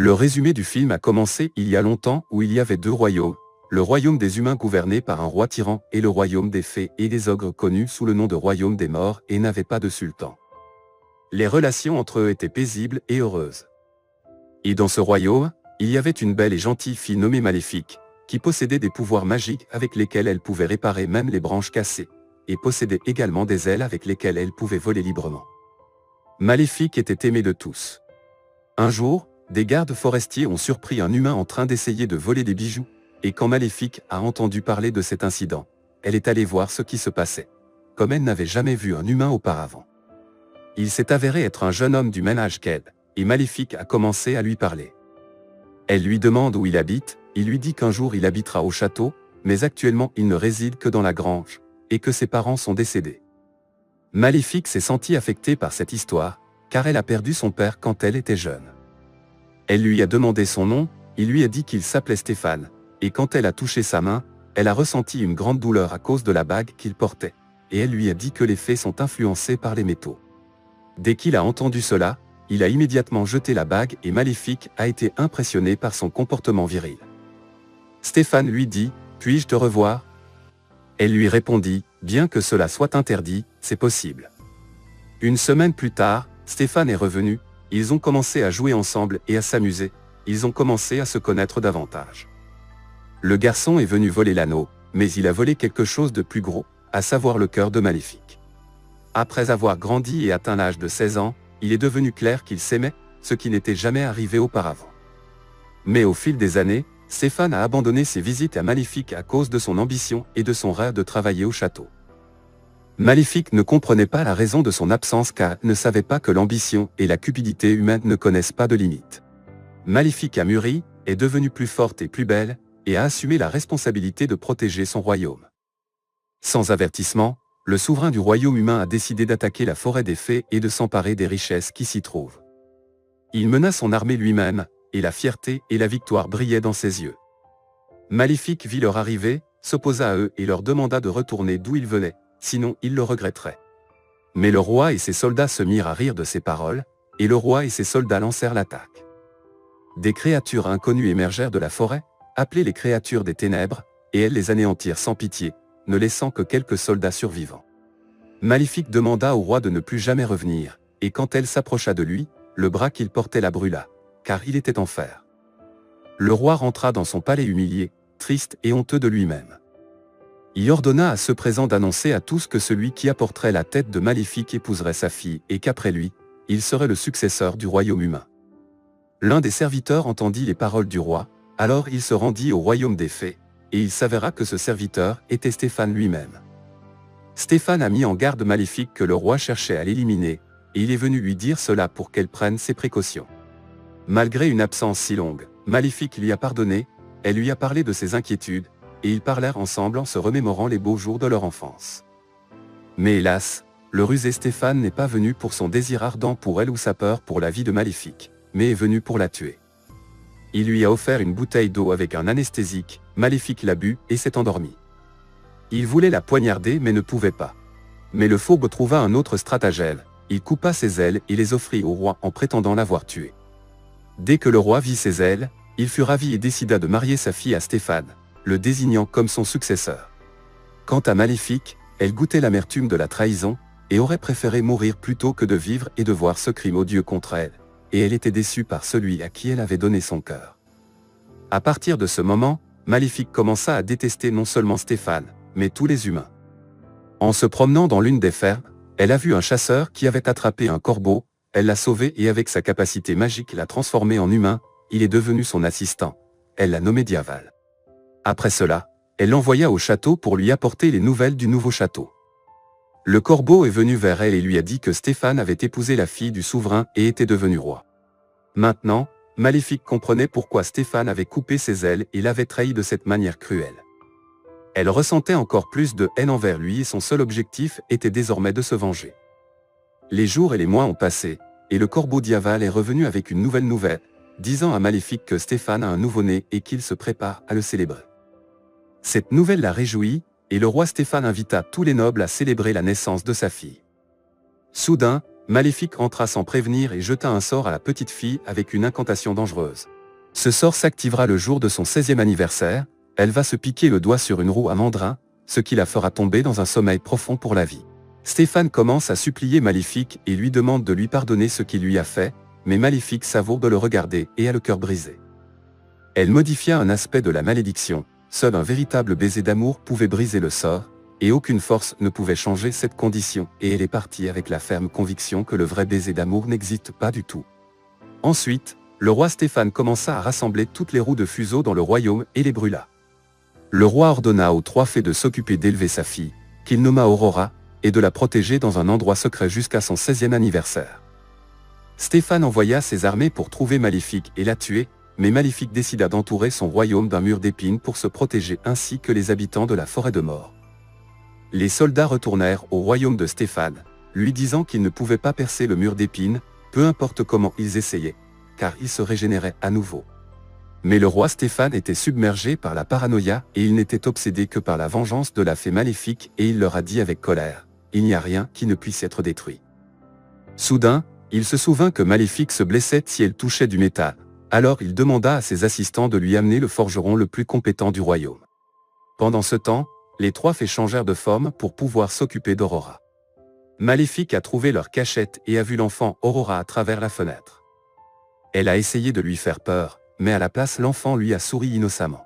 Le résumé du film a commencé il y a longtemps où il y avait deux royaumes, le royaume des humains gouverné par un roi tyran et le royaume des fées et des ogres connu sous le nom de royaume des morts et n'avait pas de sultan. Les relations entre eux étaient paisibles et heureuses. Et dans ce royaume, il y avait une belle et gentille fille nommée Maléfique, qui possédait des pouvoirs magiques avec lesquels elle pouvait réparer même les branches cassées, et possédait également des ailes avec lesquelles elle pouvait voler librement. Maléfique était aimée de tous. Un jour, des gardes forestiers ont surpris un humain en train d'essayer de voler des bijoux, et quand Maléfique a entendu parler de cet incident, elle est allée voir ce qui se passait, comme elle n'avait jamais vu un humain auparavant. Il s'est avéré être un jeune homme du même âge qu'elle, et Maléfique a commencé à lui parler. Elle lui demande où il habite, il lui dit qu'un jour il habitera au château, mais actuellement il ne réside que dans la grange, et que ses parents sont décédés. Maléfique s'est sentie affectée par cette histoire, car elle a perdu son père quand elle était jeune. Elle lui a demandé son nom, il lui a dit qu'il s'appelait Stéphane, et quand elle a touché sa main, elle a ressenti une grande douleur à cause de la bague qu'il portait, et elle lui a dit que les fées sont influencées par les métaux. Dès qu'il a entendu cela, il a immédiatement jeté la bague et Maléfique a été impressionné par son comportement viril. Stéphane lui dit « Puis-je te revoir ?» Elle lui répondit « Bien que cela soit interdit, c'est possible. » Une semaine plus tard, Stéphane est revenu, ils ont commencé à jouer ensemble et à s'amuser, ils ont commencé à se connaître davantage. Le garçon est venu voler l'anneau, mais il a volé quelque chose de plus gros, à savoir le cœur de Maléfique. Après avoir grandi et atteint l'âge de 16 ans, il est devenu clair qu'ils s'aimaient, ce qui n'était jamais arrivé auparavant. Mais au fil des années, Stéphane a abandonné ses visites à Maléfique à cause de son ambition et de son rêve de travailler au château. Maléfique ne comprenait pas la raison de son absence car elle ne savait pas que l'ambition et la cupidité humaine ne connaissent pas de limites. Maléfique a mûri, est devenue plus forte et plus belle, et a assumé la responsabilité de protéger son royaume. Sans avertissement, le souverain du royaume humain a décidé d'attaquer la forêt des fées et de s'emparer des richesses qui s'y trouvent. Il mena son armée lui-même, et la fierté et la victoire brillaient dans ses yeux. Maléfique vit leur arrivée, s'opposa à eux et leur demanda de retourner d'où ils venaient, sinon ils le regretteraient. Mais le roi et ses soldats se mirent à rire de ces paroles, et le roi et ses soldats lancèrent l'attaque. Des créatures inconnues émergèrent de la forêt, appelées les créatures des ténèbres, et elles les anéantirent sans pitié, ne laissant que quelques soldats survivants. Maléfique demanda au roi de ne plus jamais revenir, et quand elle s'approcha de lui, le bras qu'il portait la brûla, car il était en fer. Le roi rentra dans son palais humilié, triste et honteux de lui-même. Il ordonna à ceux présents d'annoncer à tous que celui qui apporterait la tête de Maléfique épouserait sa fille et qu'après lui, il serait le successeur du royaume humain. L'un des serviteurs entendit les paroles du roi, alors il se rendit au royaume des fées, et il s'avéra que ce serviteur était Stéphane lui-même. Stéphane a mis en garde Maléfique que le roi cherchait à l'éliminer, et il est venu lui dire cela pour qu'elle prenne ses précautions. Malgré une absence si longue, Maléfique lui a pardonné, elle lui a parlé de ses inquiétudes, et ils parlèrent ensemble en se remémorant les beaux jours de leur enfance. Mais hélas, le rusé Stéphane n'est pas venu pour son désir ardent pour elle ou sa peur pour la vie de Maléfique, mais est venu pour la tuer. Il lui a offert une bouteille d'eau avec un anesthésique, Maléfique l'a bu et s'est endormie. Il voulait la poignarder mais ne pouvait pas. Mais le fauve trouva un autre stratagème, il coupa ses ailes et les offrit au roi en prétendant l'avoir tuée. Dès que le roi vit ses ailes, il fut ravi et décida de marier sa fille à Stéphane, le désignant comme son successeur. Quant à Maléfique, elle goûtait l'amertume de la trahison, et aurait préféré mourir plutôt que de vivre et de voir ce crime odieux contre elle, et elle était déçue par celui à qui elle avait donné son cœur. À partir de ce moment, Maléfique commença à détester non seulement Stéphane, mais tous les humains. En se promenant dans l'une des fermes, elle a vu un chasseur qui avait attrapé un corbeau, elle l'a sauvé et avec sa capacité magique l'a transformé en humain, il est devenu son assistant, elle l'a nommé Diaval. Après cela, elle l'envoya au château pour lui apporter les nouvelles du nouveau château. Le corbeau est venu vers elle et lui a dit que Stéphane avait épousé la fille du souverain et était devenu roi. Maintenant, Maléfique comprenait pourquoi Stéphane avait coupé ses ailes et l'avait trahi de cette manière cruelle. Elle ressentait encore plus de haine envers lui et son seul objectif était désormais de se venger. Les jours et les mois ont passé, et le corbeau Diaval est revenu avec une nouvelle, disant à Maléfique que Stéphane a un nouveau-né et qu'il se prépare à le célébrer. Cette nouvelle la réjouit, et le roi Stéphane invita tous les nobles à célébrer la naissance de sa fille. Soudain, Maléfique entra sans prévenir et jeta un sort à la petite fille avec une incantation dangereuse. Ce sort s'activera le jour de son 16e anniversaire, elle va se piquer le doigt sur une roue à mandrin, ce qui la fera tomber dans un sommeil profond pour la vie. Stéphane commence à supplier Maléfique et lui demande de lui pardonner ce qu'il lui a fait, mais Maléfique s'avoure de le regarder et a le cœur brisé. Elle modifia un aspect de la malédiction, seul un véritable baiser d'amour pouvait briser le sort, et aucune force ne pouvait changer cette condition, et elle est partie avec la ferme conviction que le vrai baiser d'amour n'existe pas du tout. Ensuite, le roi Stéphane commença à rassembler toutes les roues de fuseau dans le royaume et les brûla. Le roi ordonna aux 3 fées de s'occuper d'élever sa fille, qu'il nomma Aurora, et de la protéger dans un endroit secret jusqu'à son 16e anniversaire. Stéphane envoya ses armées pour trouver Maléfique et la tuer, mais Maléfique décida d'entourer son royaume d'un mur d'épines pour se protéger ainsi que les habitants de la forêt de mort. Les soldats retournèrent au royaume de Stéphane, lui disant qu'ils ne pouvaient pas percer le mur d'épines, peu importe comment ils essayaient, car il se régénérait à nouveau. Mais le roi Stéphane était submergé par la paranoïa et il n'était obsédé que par la vengeance de la fée Maléfique et il leur a dit avec colère, « Il n'y a rien qui ne puisse être détruit. » Soudain, il se souvint que Maléfique se blessait si elle touchait du métal, alors il demanda à ses assistants de lui amener le forgeron le plus compétent du royaume. Pendant ce temps, les 3 fées changèrent de forme pour pouvoir s'occuper d'Aurora. Maléfique a trouvé leur cachette et a vu l'enfant Aurora à travers la fenêtre. Elle a essayé de lui faire peur, mais à la place l'enfant lui a souri innocemment.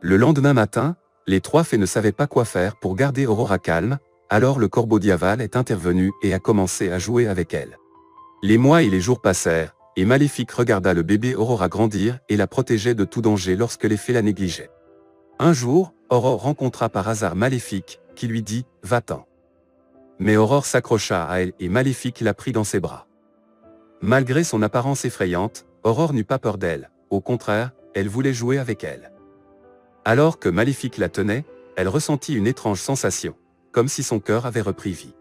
Le lendemain matin, les 3 fées ne savaient pas quoi faire pour garder Aurora calme, alors le corbeau Diaval est intervenu et a commencé à jouer avec elle. Les mois et les jours passèrent, et Maléfique regarda le bébé Aurora grandir et la protégeait de tout danger lorsque les fées la négligeaient. Un jour, Aurore rencontra par hasard Maléfique, qui lui dit « Va-t'en ». Mais Aurore s'accrocha à elle et Maléfique la prit dans ses bras. Malgré son apparence effrayante, Aurore n'eut pas peur d'elle, au contraire, elle voulait jouer avec elle. Alors que Maléfique la tenait, elle ressentit une étrange sensation, comme si son cœur avait repris vie.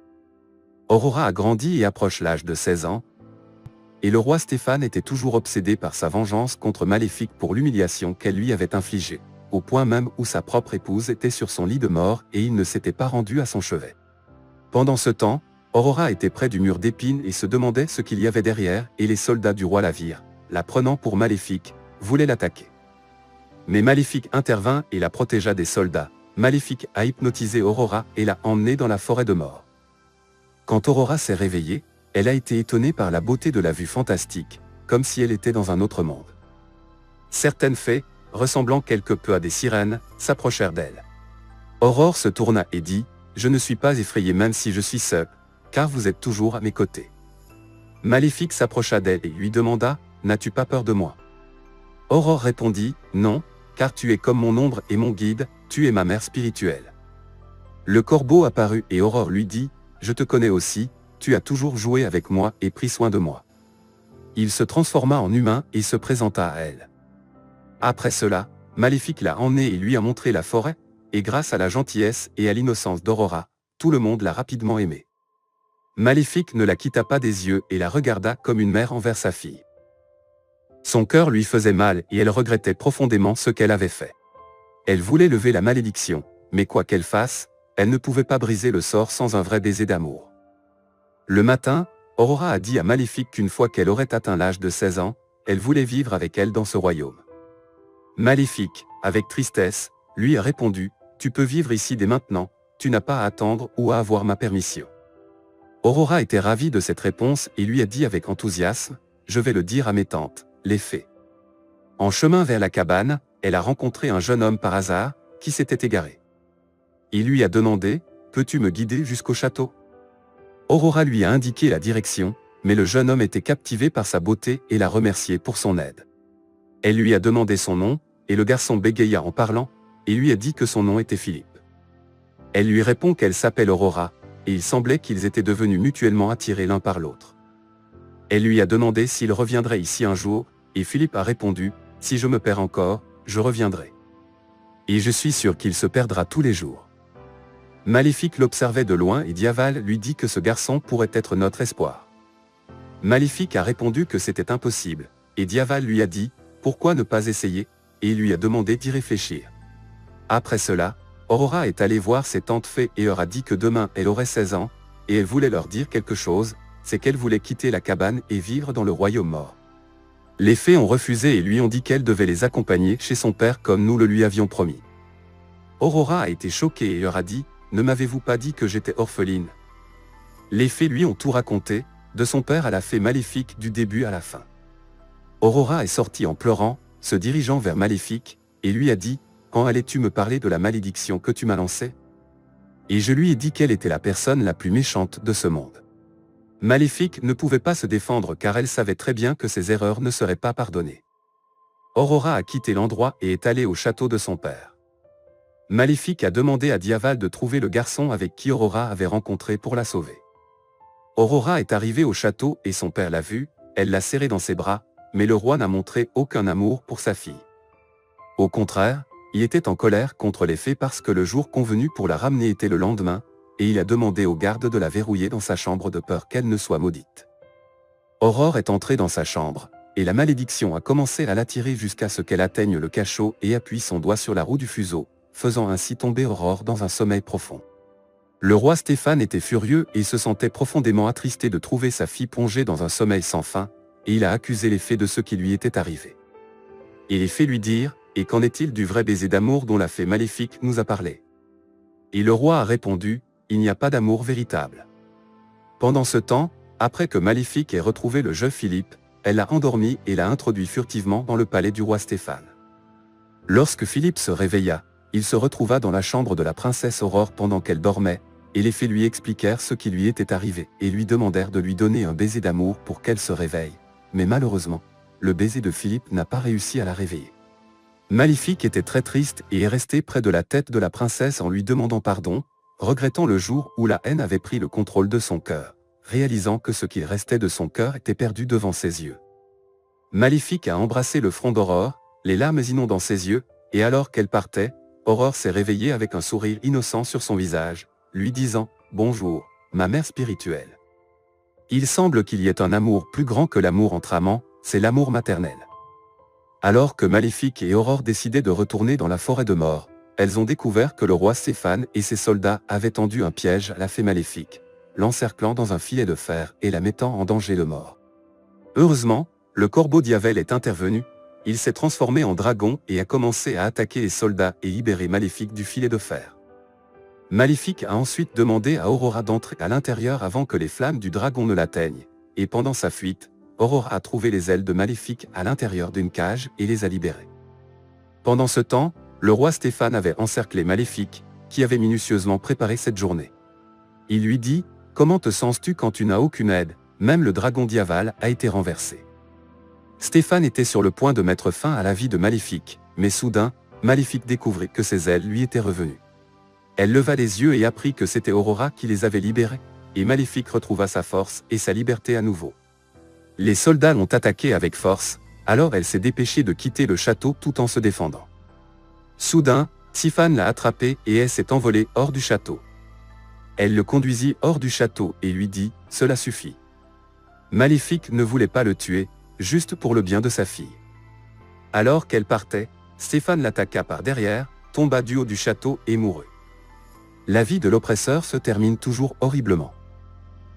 Aurora a grandi et approche l'âge de 16 ans, et le roi Stéphane était toujours obsédé par sa vengeance contre Maléfique pour l'humiliation qu'elle lui avait infligée, au point même où sa propre épouse était sur son lit de mort et il ne s'était pas rendu à son chevet. Pendant ce temps, Aurora était près du mur d'épines et se demandait ce qu'il y avait derrière et les soldats du roi la virent, la prenant pour Maléfique, voulaient l'attaquer. Mais Maléfique intervint et la protégea des soldats. Maléfique a hypnotisé Aurora et l'a emmenée dans la forêt de mort. Quand Aurora s'est réveillée, elle a été étonnée par la beauté de la vue fantastique, comme si elle était dans un autre monde. Certaines fées, ressemblant quelque peu à des sirènes, s'approchèrent d'elle. Aurore se tourna et dit « Je ne suis pas effrayée même si je suis seule, car vous êtes toujours à mes côtés. » Maléfique s'approcha d'elle et lui demanda « N'as-tu pas peur de moi ?» Aurore répondit « Non, car tu es comme mon ombre et mon guide, tu es ma mère spirituelle. » Le corbeau apparut et Aurore lui dit « Je te connais aussi, tu as toujours joué avec moi et pris soin de moi. » Il se transforma en humain et se présenta à elle. Après cela, Maléfique l'a emmené et lui a montré la forêt, et grâce à la gentillesse et à l'innocence d'Aurora, tout le monde l'a rapidement aimée. Maléfique ne la quitta pas des yeux et la regarda comme une mère envers sa fille. Son cœur lui faisait mal et elle regrettait profondément ce qu'elle avait fait. Elle voulait lever la malédiction, mais quoi qu'elle fasse, elle ne pouvait pas briser le sort sans un vrai baiser d'amour. Le matin, Aurora a dit à Maléfique qu'une fois qu'elle aurait atteint l'âge de 16 ans, elle voulait vivre avec elle dans ce royaume. Maléfique, avec tristesse, lui a répondu « Tu peux vivre ici dès maintenant, tu n'as pas à attendre ou à avoir ma permission. » Aurora était ravie de cette réponse et lui a dit avec enthousiasme « Je vais le dire à mes tantes, les fées. » En chemin vers la cabane, elle a rencontré un jeune homme par hasard, qui s'était égaré. Il lui a demandé « Peux-tu me guider jusqu'au château ?» Aurora lui a indiqué la direction, mais le jeune homme était captivé par sa beauté et l'a remercié pour son aide. Elle lui a demandé son nom, et le garçon bégaya en parlant, et lui a dit que son nom était Philippe. Elle lui répond qu'elle s'appelle Aurora, et il semblait qu'ils étaient devenus mutuellement attirés l'un par l'autre. Elle lui a demandé s'il reviendrait ici un jour, et Philippe a répondu « Si je me perds encore, je reviendrai. Et je suis sûr qu'il se perdra tous les jours. » Maléfique l'observait de loin et Diaval lui dit que ce garçon pourrait être notre espoir. Maléfique a répondu que c'était impossible, et Diaval lui a dit « Pourquoi ne pas essayer ?» et il lui a demandé d'y réfléchir. Après cela, Aurora est allée voir ses tantes fées et leur a dit que demain elle aurait 16 ans, et elle voulait leur dire quelque chose, c'est qu'elle voulait quitter la cabane et vivre dans le royaume mort. Les fées ont refusé et lui ont dit qu'elle devait les accompagner chez son père comme nous le lui avions promis. Aurora a été choquée et leur a dit « Ne m'avez-vous pas dit que j'étais orpheline ?» Les fées lui ont tout raconté, de son père à la fée maléfique du début à la fin. Aurora est sortie en pleurant, se dirigeant vers Maléfique, et lui a dit « Quand allais-tu me parler de la malédiction que tu m'as lancée ?» Et je lui ai dit qu'elle était la personne la plus méchante de ce monde. Maléfique ne pouvait pas se défendre car elle savait très bien que ses erreurs ne seraient pas pardonnées. Aurora a quitté l'endroit et est allée au château de son père. Maléfique a demandé à Diaval de trouver le garçon avec qui Aurora avait rencontré pour la sauver. Aurora est arrivée au château et son père l'a vue, elle l'a serré dans ses bras, mais le roi n'a montré aucun amour pour sa fille. Au contraire, il était en colère contre les fées parce que le jour convenu pour la ramener était le lendemain, et il a demandé aux gardes de la verrouiller dans sa chambre de peur qu'elle ne soit maudite. Aurore est entrée dans sa chambre, et la malédiction a commencé à l'attirer jusqu'à ce qu'elle atteigne le cachot et appuie son doigt sur la roue du fuseau, faisant ainsi tomber Aurore dans un sommeil profond. Le roi Stéphane était furieux et se sentait profondément attristé de trouver sa fille plongée dans un sommeil sans fin, et il a accusé les fées de ce qui lui était arrivé. Et les fées lui dirent « Et qu'en est-il du vrai baiser d'amour dont la fée maléfique nous a parlé ?» Et le roi a répondu « Il n'y a pas d'amour véritable. » Pendant ce temps, après que Maléfique ait retrouvé le jeune Philippe, elle l'a endormi et l'a introduit furtivement dans le palais du roi Stéphane. Lorsque Philippe se réveilla, il se retrouva dans la chambre de la princesse Aurore pendant qu'elle dormait, et les fées lui expliquèrent ce qui lui était arrivé et lui demandèrent de lui donner un baiser d'amour pour qu'elle se réveille. Mais malheureusement, le baiser de Philippe n'a pas réussi à la réveiller. Maléfique était très triste et est resté près de la tête de la princesse en lui demandant pardon, regrettant le jour où la haine avait pris le contrôle de son cœur, réalisant que ce qu'il restait de son cœur était perdu devant ses yeux. Maléfique a embrassé le front d'Aurore, les larmes inondant ses yeux, et alors qu'elle partait, Aurore s'est réveillée avec un sourire innocent sur son visage, lui disant « Bonjour, ma mère spirituelle. Il semble qu'il y ait un amour plus grand que l'amour entre amants, c'est l'amour maternel. » Alors que Maléfique et Aurore décidaient de retourner dans la forêt de mort, elles ont découvert que le roi Stéphane et ses soldats avaient tendu un piège à la fée Maléfique, l'encerclant dans un filet de fer et la mettant en danger de mort. Heureusement, le corbeau Diavel est intervenu, il s'est transformé en dragon et a commencé à attaquer les soldats et libérer Maléfique du filet de fer. Maléfique a ensuite demandé à Aurora d'entrer à l'intérieur avant que les flammes du dragon ne l'atteignent, et pendant sa fuite, Aurora a trouvé les ailes de Maléfique à l'intérieur d'une cage et les a libérées. Pendant ce temps, le roi Stéphane avait encerclé Maléfique, qui avait minutieusement préparé cette journée. Il lui dit « Comment te sens-tu quand tu n'as aucune aide ? Même le dragon Diaval a été renversé. » Stéphane était sur le point de mettre fin à la vie de Maléfique, mais soudain, Maléfique découvrit que ses ailes lui étaient revenues. Elle leva les yeux et apprit que c'était Aurora qui les avait libérées, et Maléfique retrouva sa force et sa liberté à nouveau. Les soldats l'ont attaquée avec force, alors elle s'est dépêchée de quitter le château tout en se défendant. Soudain, Stéphane l'a attrapée et elle s'est envolée hors du château. Elle le conduisit hors du château et lui dit « Cela suffit. » Maléfique ne voulait pas le tuer, juste pour le bien de sa fille. Alors qu'elle partait, Stéphane l'attaqua par derrière, tomba du haut du château et mourut. La vie de l'oppresseur se termine toujours horriblement.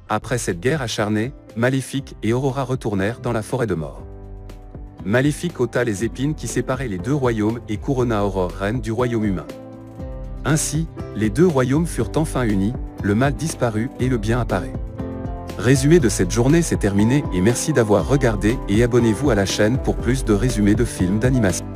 Après cette guerre acharnée, Maléfique et Aurora retournèrent dans la forêt de mort. Maléfique ôta les épines qui séparaient les deux royaumes et couronna Aurore reine du royaume humain. Ainsi, les deux royaumes furent enfin unis, le mal disparut et le bien apparut. Résumé de cette journée, c'est terminé et merci d'avoir regardé et abonnez-vous à la chaîne pour plus de résumés de films d'animation.